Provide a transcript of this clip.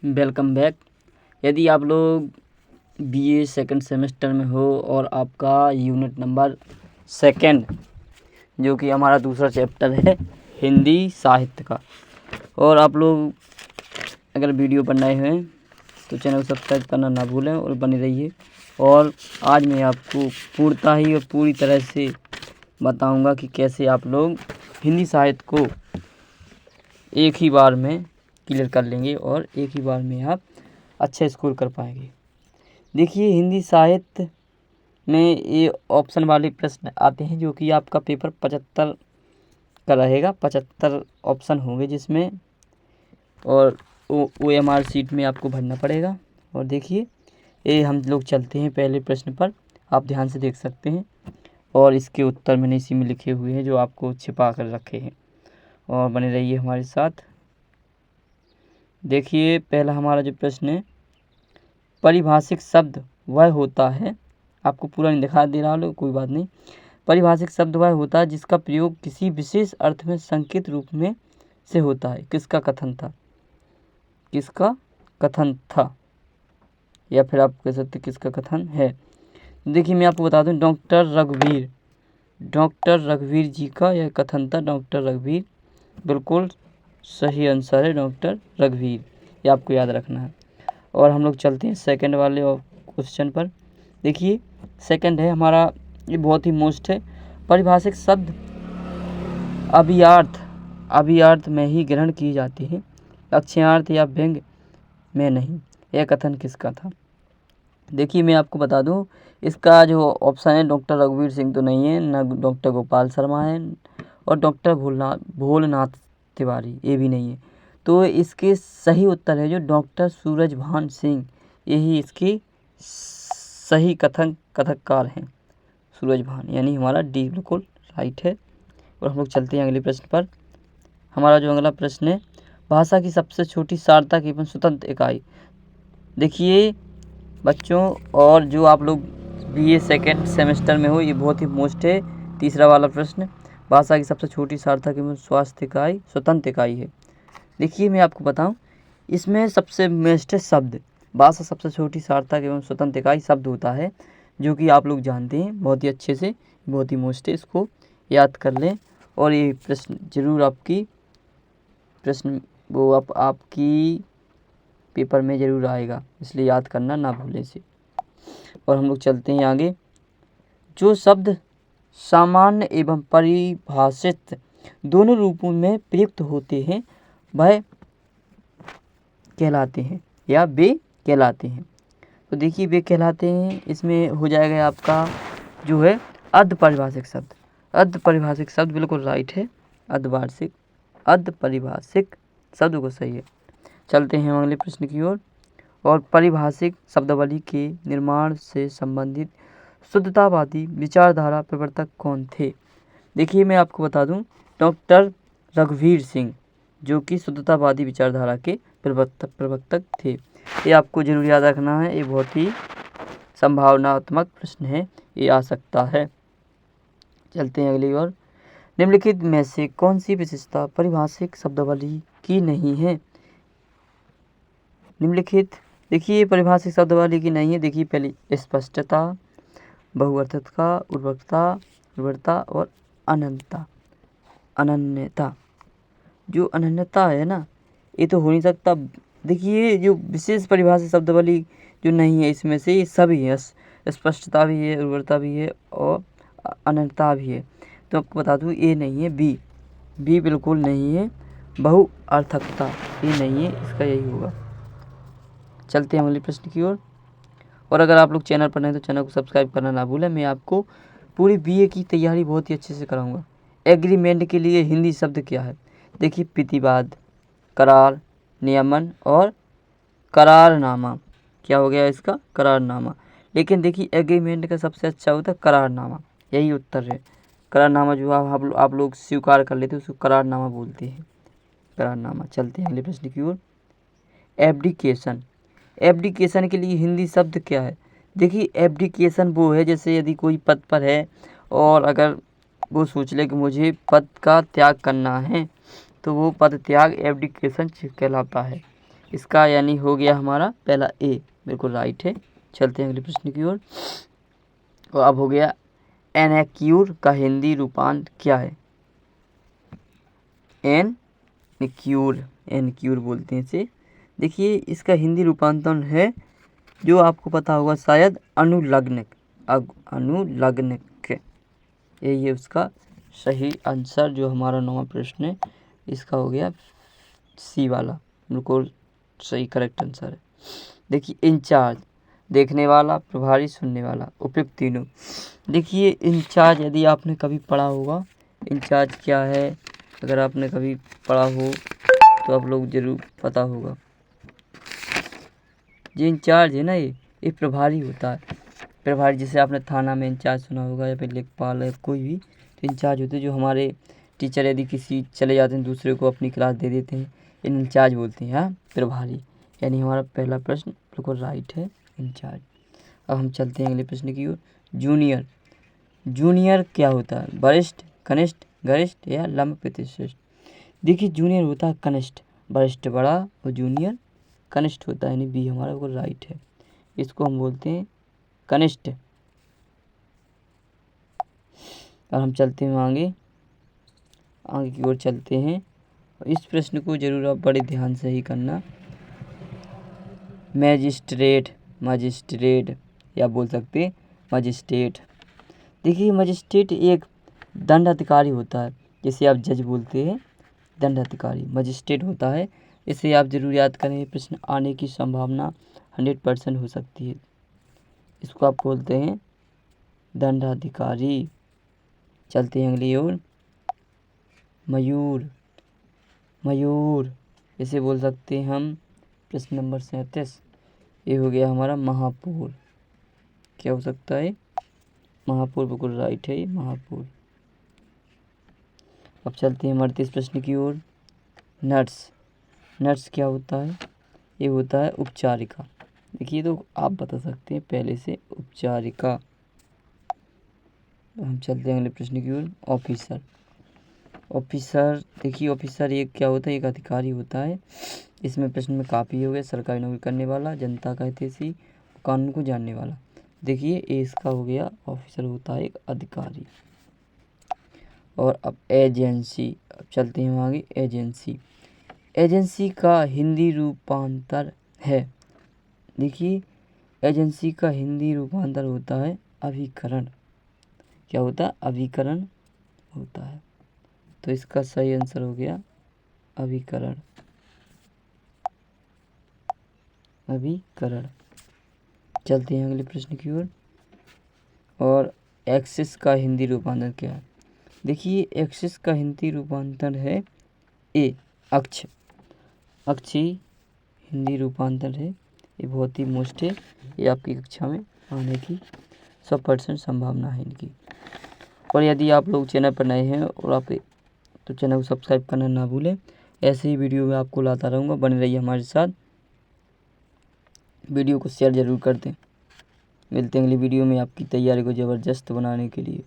Welcome back. यदि आप लोग बीए सेकंड सेमेस्टर में हो और आपका यूनिट नंबर सेकंड जो कि हमारा दूसरा चैप्टर है हिंदी साहित्य का, और आप लोग अगर वीडियो पर नए हैं तो चैनल को सब्सक्राइब करना ना भूलें और बने रहिए। और आज मैं आपको पूर्णतः ही और पूरी तरह से बताऊंगा कि कैसे आप लोग हिंदी साहित्य को एक ही बार में क्लियर कर लेंगे और एक ही बार में आप अच्छा स्कोर कर पाएंगे। देखिए, हिंदी साहित्य में ये ऑप्शन वाले प्रश्न आते हैं जो कि आपका पेपर 75 का रहेगा। 75 ऑप्शन होंगे जिसमें, और OMR सीट में आपको भरना पड़ेगा। और देखिए, ये हम लोग चलते हैं पहले प्रश्न पर, आप ध्यान से देख सकते हैं। और इसके उत्तर मैंने इसी में लिखे हुए हैं जो आपको छिपा कर रखे हैं, और बने रहिए हमारे साथ। देखिए, पहला हमारा जो प्रश्न है, परिभाषिक शब्द वह होता है, आपको पूरा नहीं दिखा दे रहा लो, कोई बात नहीं। परिभाषिक शब्द वह होता है जिसका प्रयोग किसी विशेष अर्थ में संकेत रूप में से होता है। किसका कथन था? किसका कथन था, या फिर आप कह सकते किसका कथन है। देखिए, मैं आपको बता दूं, डॉक्टर रघुवीर जी का यह कथन था। डॉक्टर रघुवीर, बिल्कुल सही आंसर है डॉक्टर रघुवीर, ये आपको याद रखना है। और हम लोग चलते हैं सेकंड वाले क्वेश्चन पर। देखिए, सेकंड है हमारा, ये बहुत ही मोस्ट है। परिभाषिक शब्द अभियार्थ में ही ग्रहण की जाती है, लक्ष्यार्थ या व्यंग्य में नहीं। यह कथन किसका था? देखिए, मैं आपको बता दूं, इसका जो ऑप्शन है, डॉक्टर रघुवीर सिंह तो नहीं है, न डॉक्टर गोपाल शर्मा है, और डॉक्टर भोलनाथ तिवारी ये भी नहीं है। तो इसके सही उत्तर है जो डॉक्टर सूरजभान सिंह, यही इसकी सही कथककार हैं, सूरजभान, यानी हमारा डी बिल्कुल राइट है। और हम लोग चलते हैं अगले प्रश्न पर। हमारा जो अगला प्रश्न है, भाषा की सबसे छोटी सार्थक एवं स्वतंत्र इकाई। देखिए बच्चों, और जो आप लोग बीए सेकेंड सेमेस्टर में हो, ये बहुत ही मोस्ट है। तीसरा वाला प्रश्न, भाषा की सबसे छोटी सार्थक एवं स्वतंत्र इकाई है। देखिए, मैं आपको बताऊं, इसमें सबसे बेस्ट है शब्द। भाषा सबसे छोटी सार्थक एवं स्वतंत्र इकाई शब्द होता है, जो कि आप लोग जानते हैं बहुत ही अच्छे से, बहुत ही मोस्ट है, इसको याद कर लें। और ये प्रश्न जरूर आपकी आपकी पेपर में ज़रूर आएगा, इसलिए याद करना ना भूलें इसे। और हम लोग चलते हैं आगे। जो शब्द सामान्य एवं परिभाषित दोनों रूपों में प्रयुक्त होते हैं वह कहलाते हैं, या वे कहलाते हैं। तो देखिए, वे कहलाते हैं, इसमें हो जाएगा आपका जो है अर्ध परिभाषिक शब्द। अर्ध परिभाषिक शब्द बिल्कुल राइट है, अर्ध परिभाषिक शब्द को सही है। चलते हैं अगले प्रश्न की ओर। और परिभाषिक शब्दावली के निर्माण से संबंधित शुद्धतावादी विचारधारा प्रवर्तक कौन थे? देखिए, मैं आपको बता दूं, डॉक्टर रघुवीर सिंह, जो कि शुद्धतावादी विचारधारा के प्रवर्तक थे। ये आपको जरूर याद रखना है, ये बहुत ही संभावनात्मक प्रश्न है, ये आ सकता है। चलते हैं अगली ओर। निम्नलिखित में से कौन सी विशेषता परिभाषिक शब्दावली की नहीं है? निम्नलिखित, देखिए, परिभाषिक शब्दावली की नहीं है। देखिए, पहली स्पष्टता, बहुअर्थकता, उर्वरता और अनन्यता। जो अनन्यता है ना, ये तो हो नहीं सकता। देखिए, जो विशेष परिभाषिक शब्दावली जो नहीं है, इसमें से ये सभी है, स्पष्टता भी है, उर्वरता भी है और अनन्यता भी है। तो आपको बता दूं, ये नहीं है, बी बिल्कुल नहीं है, बहुअर्थकता ये नहीं है, इसका यही होगा। चलते हैं अगले प्रश्न की ओर। और अगर आप लोग चैनल पर नए तो चैनल को सब्सक्राइब करना ना भूलें। मैं आपको पूरी बीए की तैयारी बहुत ही अच्छे से कराऊंगा। एग्रीमेंट के लिए हिंदी शब्द क्या है? देखिए, प्रतिवाद, करार, नियमन और करारनामा। क्या हो गया इसका? करारनामा। लेकिन देखिए, एग्रीमेंट का सबसे अच्छा होता है करारनामा, यही उत्तर है। करारनामा जो आप लोग स्वीकार कर लेते हैं उसको करारनामा बोलते हैं, करारनामा। चलते हैं अगले प्रश्न की ओर। एब्डिकेशन के लिए हिंदी शब्द क्या है? देखिए, एब्डिकेशन वो है, जैसे यदि कोई पद पर है और अगर वो सोच ले कि मुझे पद का त्याग करना है, तो वो पद त्याग एब्डिकेशन कहलाता है। इसका यानी हो गया हमारा पहला ए, बिल्कुल राइट है। चलते हैं अगले प्रश्न की ओर। और अब हो गया एनेक्यूर का हिंदी रूपांतर क्या है? एनक्यूर बोलते हैं इसे। देखिए इसका हिंदी रूपांतरण है, जो आपको पता होगा शायद, अनुलग्नक। अनुलग्नक, यही है उसका सही आंसर। जो हमारा 9वां प्रश्न है इसका हो गया सी वाला, बिल्कुल सही करेक्ट आंसर है। देखिए इंचार्ज, देखने वाला, प्रभारी, सुनने वाला, उपयुक्त तीनों। देखिए इंचार्ज यदि आपने कभी पढ़ा होगा इंचार्ज क्या है, अगर आपने कभी पढ़ा हो तो आप लोग जरूर पता होगा। जो इंचार्ज है ना, ये प्रभारी होता है। प्रभारी जैसे आपने थाना में इंचार्ज सुना होगा, या फिर लेखपाल है कोई भी, तो इंचार्ज होते हैं। जो हमारे टीचर यदि किसी चले जाते हैं दूसरे को अपनी क्लास दे देते हैं, इन इंचार्ज बोलते हैं। हाँ, प्रभारी। यानी हमारा पहला प्रश्न बिल्कुल राइट है, इंचार्ज। अब हम चलते हैं अगले प्रश्न की ओर। जूनियर, जूनियर क्या होता है? वरिष्ठ, कनिष्ठ, गरिष्ठ या लंब प्रतिष्ठित? देखिए जूनियर होता है कनिष्ठ, वरिष्ठ बड़ा, और जूनियर कनिष्ठ होता है, यानी बी हमारा बिल्कुल राइट है। इसको हम बोलते हैं कनिष्ठ। और हम चलते हैं आगे की ओर चलते हैं। इस प्रश्न को जरूर आप बड़े ध्यान से ही करना। मैजिस्ट्रेट, मजिस्ट्रेट या बोल सकते हैं मजिस्ट्रेट। देखिए मजिस्ट्रेट एक दंडाधिकारी होता है, जिसे आप जज बोलते हैं, दंडाधिकारी मजिस्ट्रेट होता है। इसे आप जरूर याद करें, प्रश्न आने की संभावना 100% हो सकती है। इसको आप बोलते हैं दंडाधिकारी। चलते हैं अगली ओर। मयूर, मयूर इसे बोल सकते हैं हम प्रश्न नंबर 37। ये हो गया हमारा महापौर। क्या हो सकता है? महापौर, बिल्कुल राइट है, महापौर। अब चलते हैं हमारे 30 प्रश्न की ओर। नर्स, नर्स क्या होता है? ये होता है उपचारिका। देखिए तो आप बता सकते हैं पहले से, उपचारिका। हम चलते हैं अगले प्रश्न की ओर। ऑफिसर, ऑफिसर देखिए ऑफिसर ये क्या होता है? एक अधिकारी होता है। इसमें प्रश्न में काफ़ी हो गया, सरकारी नौकरी करने वाला, जनता का हितैषी, कानून को जानने वाला। देखिए ये इसका हो गया, ऑफिसर होता है एक अधिकारी। और अब एजेंसी, अब चलते हैं आगे। एजेंसी, एजेंसी का हिंदी रूपांतर है। देखिए एजेंसी का हिंदी रूपांतर होता है अभिकरण। क्या होता है? अभिकरण होता है। तो इसका सही आंसर हो गया अभिकरण, अभिकरण। चलते हैं अगले प्रश्न की ओर। और एक्सिस का हिंदी रूपांतर क्या है? देखिए एक्सिस का हिंदी रूपांतर है ए, अक्ष। अक्ष ही हिंदी रूपांतर है। ये बहुत ही मोस्ट है, ये आपकी कक्षा में आने की 100% संभावना है इनकी। और यदि आप लोग चैनल पर नए हैं और आप तो चैनल को सब्सक्राइब करना ना भूलें। ऐसे ही वीडियो में आपको लाता रहूँगा, बने रहिए हमारे साथ। वीडियो को शेयर ज़रूर कर दें। मिलते हैं अगली वीडियो में आपकी तैयारी को ज़बरदस्त बनाने के लिए।